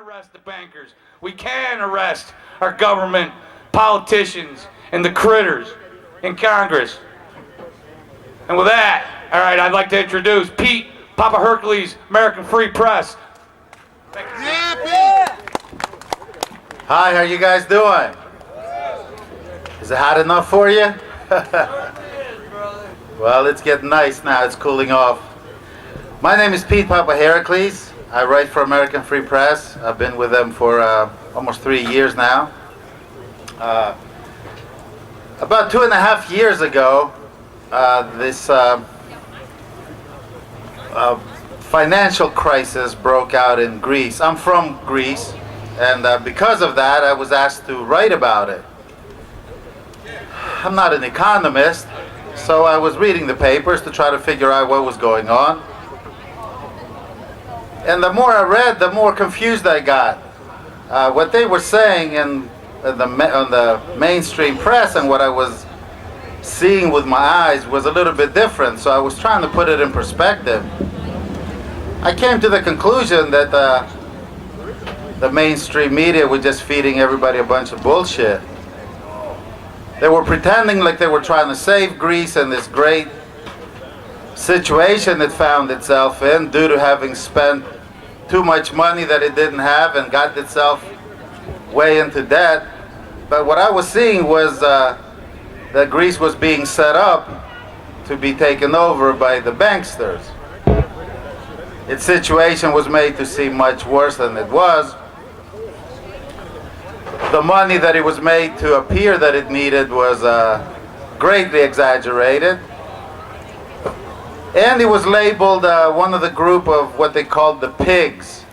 arrest the bankers. We can arrest our government, politicians, and the critters in Congress. And with that, all right, I'd like to introduce Pete, Papaheracles, American Free Press. Thank you. Yeah, hi, how you guys doing? Is it hot enough for you? Well, it's getting nice now. It's cooling off. My name is Pete Papaheracles. I write for American Free Press. I've been with them for almost 3 years now. About 2.5 years ago, this financial crisis broke out in Greece. I'm from Greece, and because of that, I was asked to write about it. I'm not an economist, so I was reading the papers to try to figure out what was going on. And the more I read, the more confused I got. What they were saying on the mainstream press and what I was seeing with my eyes was a little bit different, so I was trying to put it in perspective. I came to the conclusion that the mainstream media was just feeding everybody a bunch of bullshit. They were pretending like they were trying to save Greece in this great situation it found itself in due to having spent too much money that it didn't have and got itself way into debt. But what I was seeing was that Greece was being set up to be taken over by the banksters. Its situation was made to seem much worse than it was. The money that it was made to appear that it needed was greatly exaggerated. And it was labeled one of the group of what they called the pigs.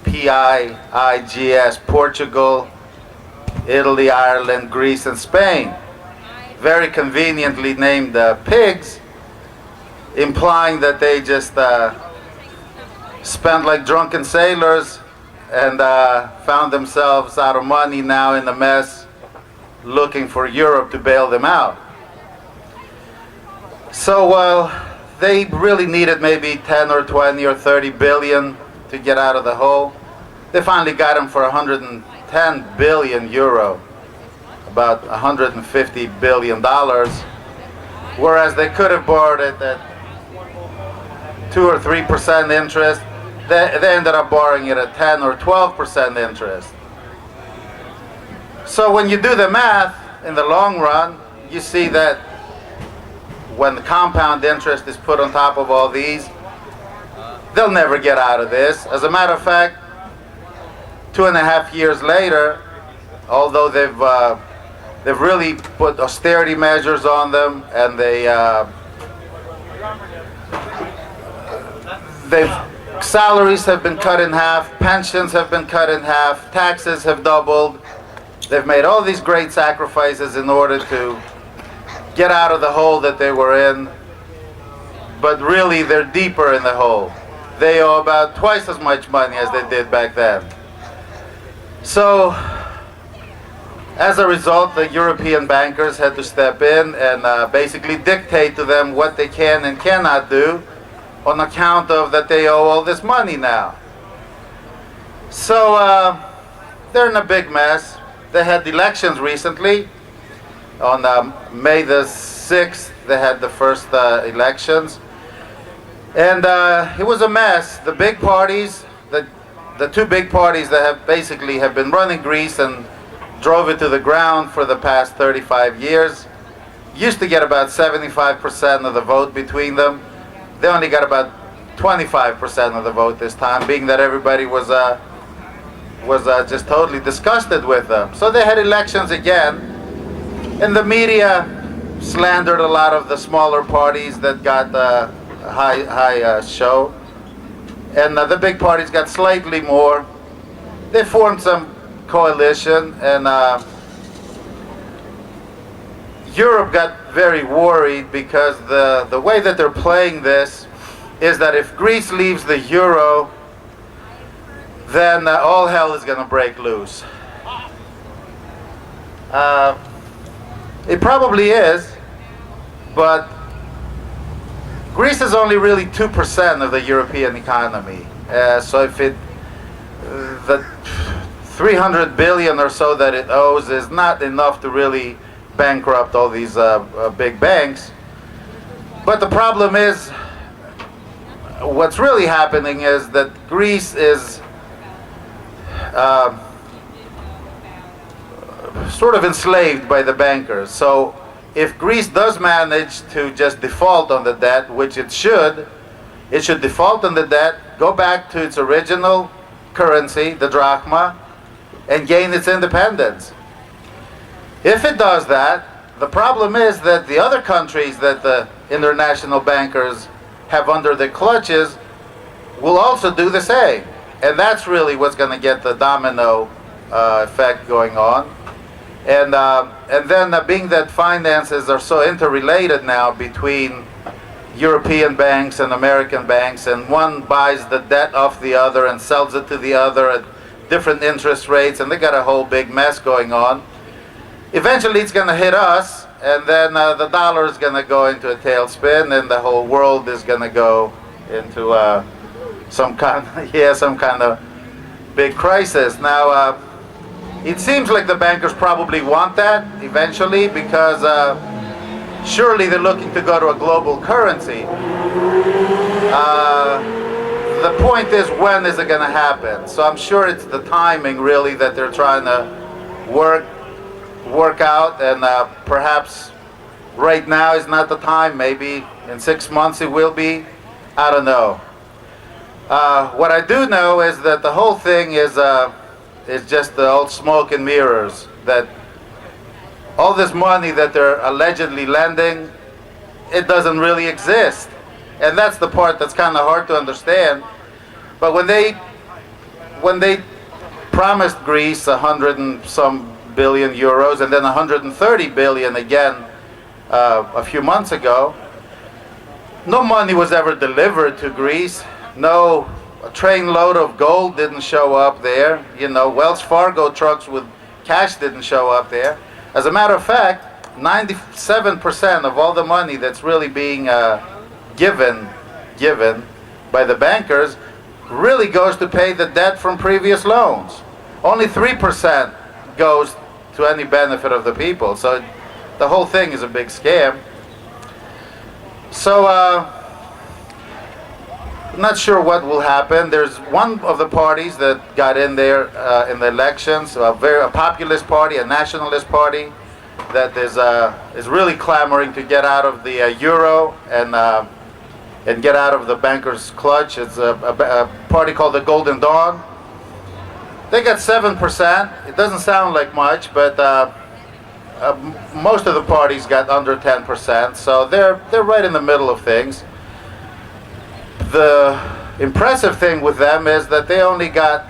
P-I-I-G-S, Portugal, Italy, Ireland, Greece, and Spain. Very conveniently named pigs, implying that they just spent like drunken sailors and found themselves out of money now in a mess, looking for Europe to bail them out. So they really needed maybe 10 or 20 or 30 billion to get out of the hole. They finally got them for 110 billion euro, about 150 billion dollars, whereas they could have borrowed it at 2 or 3% interest. They ended up borrowing it at 10 or 12% interest. So when you do the math, in the long run, you see that when the compound interest is put on top of all these, they'll never get out of this. As a matter of fact, 2.5 years later, although they've really put austerity measures on them, and salaries have been cut in half, pensions have been cut in half, taxes have doubled. They've made all these great sacrifices in order to get out of the hole that they were in, but really they're deeper in the hole. They owe about twice as much money as they did back then. So, as a result, the European bankers had to step in and basically dictate to them what they can and cannot do on account of that they owe all this money now. So, they're in a big mess. They had elections recently. On May the 6th, they had the first elections. And it was a mess. The big parties, the two big parties that have been running Greece and drove it to the ground for the past 35 years, used to get about 75% of the vote between them. They only got about 25% of the vote this time, being that everybody was just totally disgusted with them. So they had elections again, and the media slandered a lot of the smaller parties that got high show, and the big parties got slightly more. They formed some coalition, and Europe got very worried because the way that they're playing this is that if Greece leaves the euro, then all hell is going to break loose. It probably is, but Greece is only really 2% of the European economy. So if it the 300 billion or so that it owes is not enough to really bankrupt all these big banks. But the problem is, what's really happening is that Greece is sort of enslaved by the bankers. So if Greece does manage to just default on the debt, which it should default on the debt, go back to its original currency, the drachma, and gain its independence. If it does that, the problem is that the other countries that the international bankers have under their clutches will also do the same. And that's really what's going to get the domino effect going on. And then being that finances are so interrelated now between European banks and American banks, and one buys the debt off the other and sells it to the other at different interest rates, and they got a whole big mess going on. Eventually it's going to hit us, and then the dollar is going to go into a tailspin, and the whole world is going to go into some kind of big crisis. Now, it seems like the bankers probably want that eventually, because surely they're looking to go to a global currency. The point is, when is it going to happen? So I'm sure it's the timing really that they're trying to work out, and perhaps right now is not the time. Maybe in 6 months it will be. I don't know. What I do know is that the whole thing is just the old smoke and mirrors, that all this money that they're allegedly lending, it doesn't really exist. And that's the part that's kind of hard to understand. But when they promised Greece 100 and some billion euros, and then 130 billion again a few months ago, no money was ever delivered to Greece. No train load of gold didn't show up there. Wells Fargo trucks with cash didn't show up there. As a matter of fact, 97% of all the money that's really being given by the bankers really goes to pay the debt from previous loans. Only 3% goes to any benefit of the people. So the whole thing is a big scam. So I'm not sure what will happen. There's one of the parties that got in there in the elections, a populist party, a nationalist party, that is really clamoring to get out of the euro and get out of the bankers' clutch. It's a party called the Golden Dawn. They got 7%. It doesn't sound like much, but most of the parties got under 10%. So they're right in the middle of things. The impressive thing with them is that they only got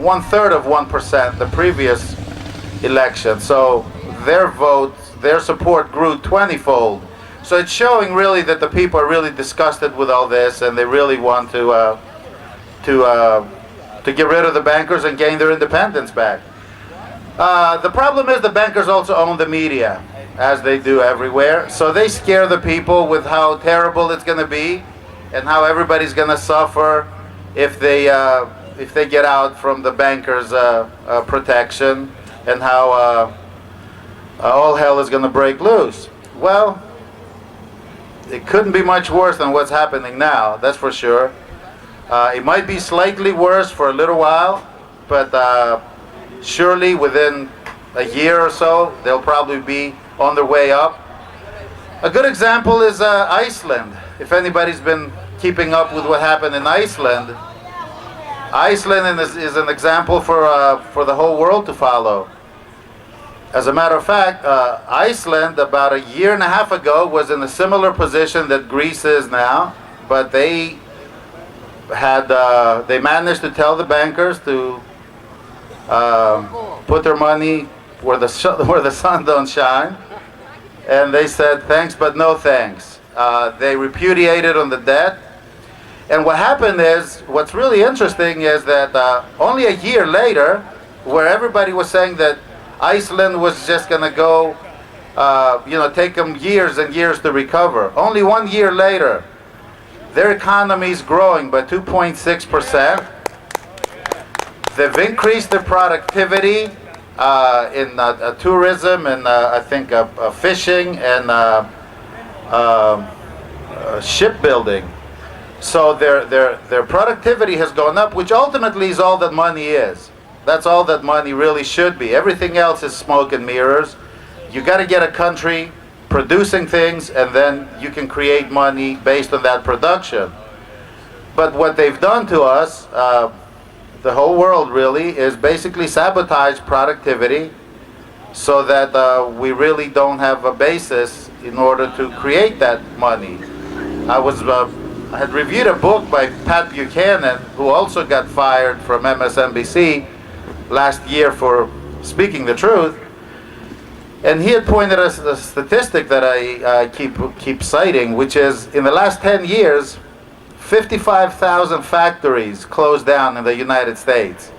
1/3 of 1% the previous election. So their support grew 20-fold. So it's showing really that the people are really disgusted with all this, and they really want to get rid of the bankers and gain their independence back. The problem is the bankers also own the media, as they do everywhere. So they scare the people with how terrible it's going to be, and how everybody's going to suffer if they get out from the bankers' protection, and how all hell is going to break loose. Well, it couldn't be much worse than what's happening now, that's for sure. It might be slightly worse for a little while, but surely within a year or so, they'll probably be on their way up. A good example is Iceland. If anybody's been keeping up with what happened in Iceland, Iceland is an example for the whole world to follow. As a matter of fact, Iceland about a year and a half ago was in a similar position that Greece is now, but they managed to tell the bankers to put their money where the sun don't shine, and they said thanks but no thanks. They repudiated on the debt, and what happened is, what's really interesting is that only a year later, where everybody was saying that Iceland was just going to go, take them years and years to recover. Only 1 year later, their economy is growing by 2.6%. They've increased their productivity in tourism and I think fishing and shipbuilding. So their productivity has gone up, which ultimately is all that money is. That's all that money really should be. Everything else is smoke and mirrors. You got to get a country producing things, and then you can create money based on that production. But what they've done to us, the whole world really, is basically sabotage productivity so that we really don't have a basis in order to create that money. I had reviewed a book by Pat Buchanan, who also got fired from MSNBC last year for speaking the truth. And he had pointed us a statistic that I keep citing, which is in the last 10 years, 55,000 factories closed down in the United States.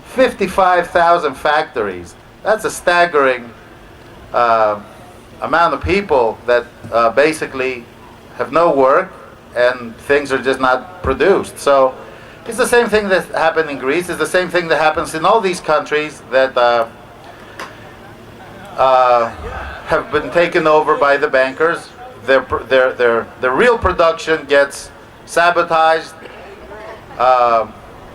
55,000 factories. That's a staggering amount of people that basically have no work and things are just not produced. So it's the same thing that happened in Greece. It's the same thing that happens in all these countries that have been taken over by the bankers. Their real production gets sabotaged.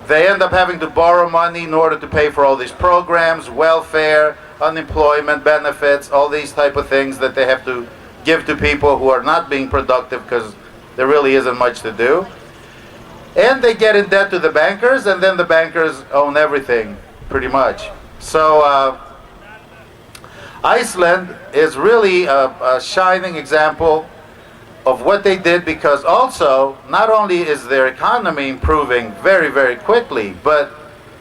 They end up having to borrow money in order to pay for all these programs, welfare, unemployment benefits, all these type of things that they have to give to people who are not being productive because there really isn't much to do. And they get in debt to the bankers, and then the bankers own everything, pretty much. So Iceland is really a shining example of what they did, because also, not only is their economy improving very, very quickly, but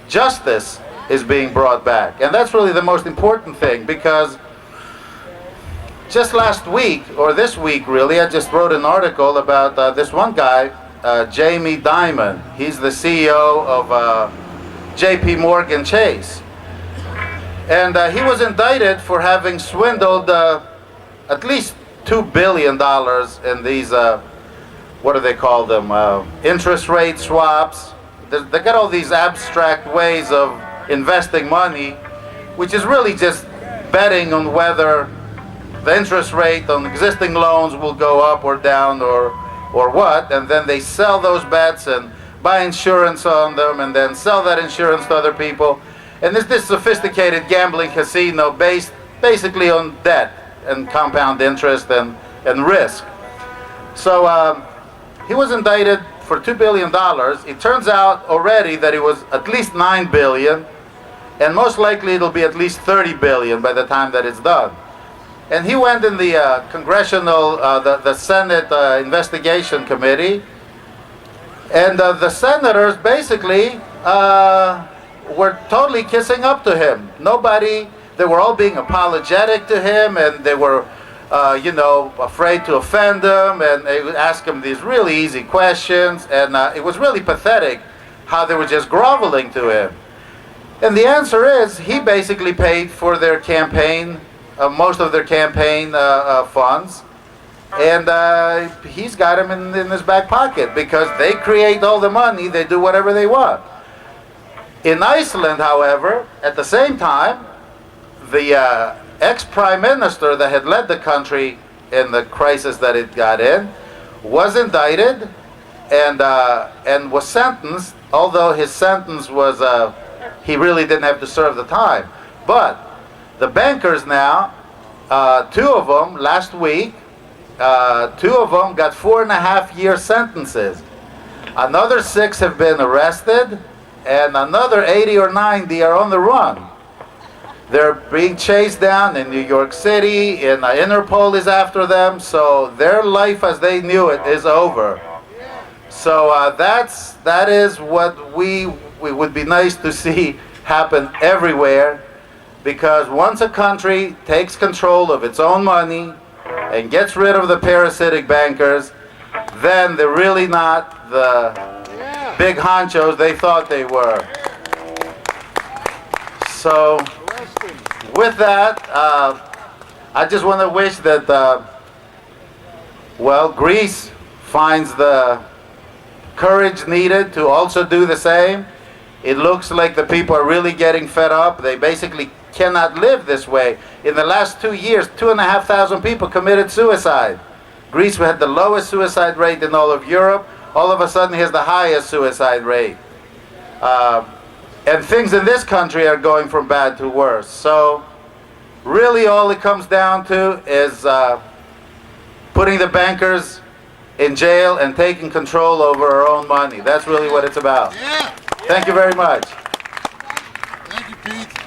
justice is being brought back. And that's really the most important thing, because just last week, or this week really, I just wrote an article about this one guy, Jamie Dimon. He's the CEO of JP Morgan Chase. And he was indicted for having swindled at least $2 billion in these, what do they call them, interest rate swaps. They got all these abstract ways of investing money, which is really just betting on whether the interest rate on existing loans will go up or down or what, and then they sell those bets and buy insurance on them and then sell that insurance to other people. And it's this sophisticated gambling casino based basically on debt and compound interest and risk. So he was indicted for $2 billion. It turns out already that it was at least $9 billion, and most likely it'll be at least $30 billion by the time that it's done. And he went in the congressional, the Senate investigation committee, and the senators basically were totally kissing up to him. They were all being apologetic to him, and they were, afraid to offend him, and they would ask him these really easy questions, and it was really pathetic how they were just groveling to him. And the answer is, he basically paid for their campaign, most of their campaign funds, and he's got them in his back pocket, because they create all the money, they do whatever they want. In Iceland, however, at the same time, the ex-prime minister that had led the country in the crisis that it got in was indicted and was sentenced, although his sentence was, he really didn't have to serve the time. But the bankers now, two of them last week, two of them got 4.5-year sentences. Another 6 have been arrested, and another 80 or 90 are on the run. They're being chased down in New York City, and Interpol is after them, so their life as they knew it is over. So that is what we would be nice to see happen everywhere, because once a country takes control of its own money and gets rid of the parasitic bankers, then they're really not the big honchos they thought they were. So with that, I just want to wish that, Greece finds the courage needed to also do the same, It looks like the people are really getting fed up. They basically cannot live this way. In the last 2 years, 2,500 people committed suicide. Greece had the lowest suicide rate in all of Europe. All of a sudden, here's the highest suicide rate. And things in this country are going from bad to worse. So really all it comes down to is putting the bankers in jail and taking control over our own money. That's really what it's about. Yeah. Thank you very much. Thank you, Pete.